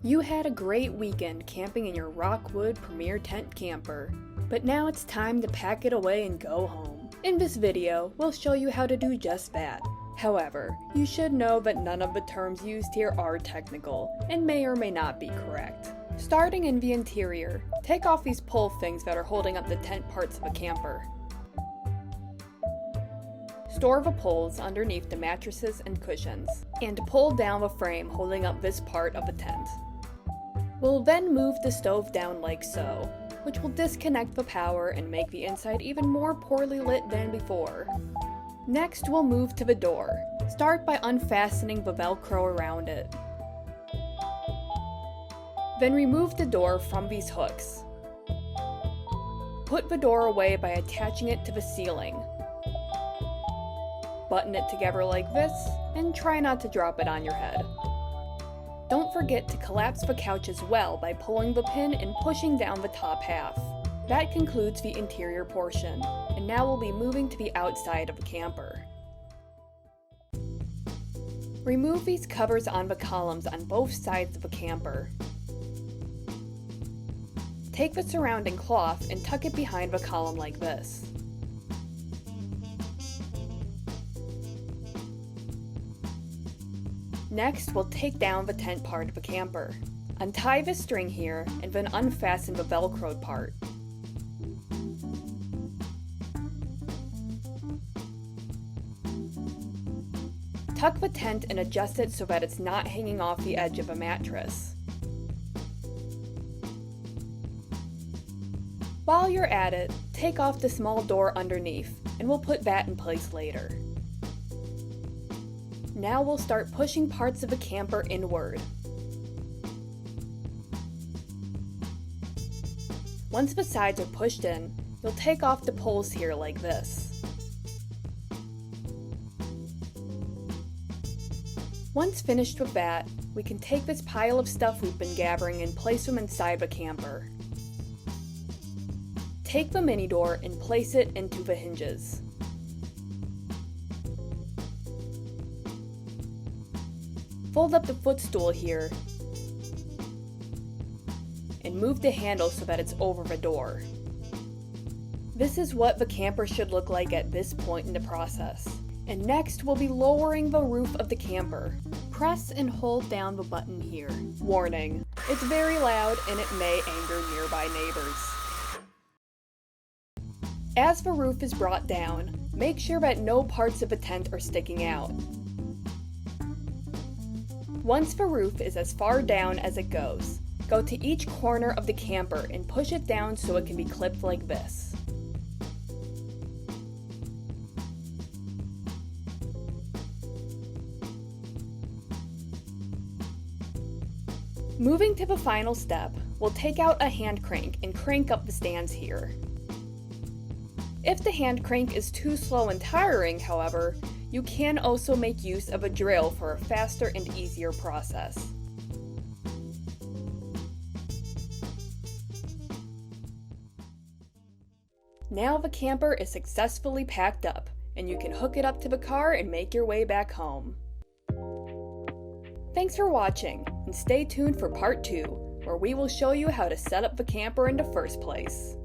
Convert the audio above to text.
You had a great weekend camping in your Rockwood Premier Tent camper, but now it's time to pack it away and go home. In this video, we'll show you how to do just that. However, you should know that none of the terms used here are technical, and may or may not be correct. Starting in the interior, take off these pole things that are holding up the tent parts of a camper. Store the poles underneath the mattresses and cushions, and pull down the frame holding up this part of the tent. We'll then move the stove down like so, which will disconnect the power and make the inside even more poorly lit than before. Next, we'll move to the door. Start by unfastening the Velcro around it. Then remove the door from these hooks. Put the door away by attaching it to the ceiling. Button it together like this, and try not to drop it on your head. Don't forget to collapse the couch as well by pulling the pin and pushing down the top half. That concludes the interior portion, and now we'll be moving to the outside of the camper. Remove these covers on the columns on both sides of the camper. Take the surrounding cloth and tuck it behind the column like this. Next, we'll take down the tent part of the camper. Untie the string here, and then unfasten the Velcroed part. Tuck the tent and adjust it so that it's not hanging off the edge of a mattress. While you're at it, take off the small door underneath, and we'll put that in place later. Now we'll start pushing parts of the camper inward. Once the sides are pushed in, you'll take off the poles here like this. Once finished with that, we can take this pile of stuff we've been gathering and place them inside the camper. Take the mini door and place it into the hinges. Fold up the footstool here and move the handle so that it's over the door. This is what the camper should look like at this point in the process. And next, we'll be lowering the roof of the camper. Press and hold down the button here. Warning, it's very loud and it may anger nearby neighbors. As the roof is brought down, make sure that no parts of the tent are sticking out. Once the roof is as far down as it goes, go to each corner of the camper and push it down so it can be clipped like this. Moving to the final step, we'll take out a hand crank and crank up the stands here. If the hand crank is too slow and tiring, however, you can also make use of a drill for a faster and easier process. Now the camper is successfully packed up, and you can hook it up to the car and make your way back home. Thanks for watching, and stay tuned for part 2, where we will show you how to set up the camper in the first place.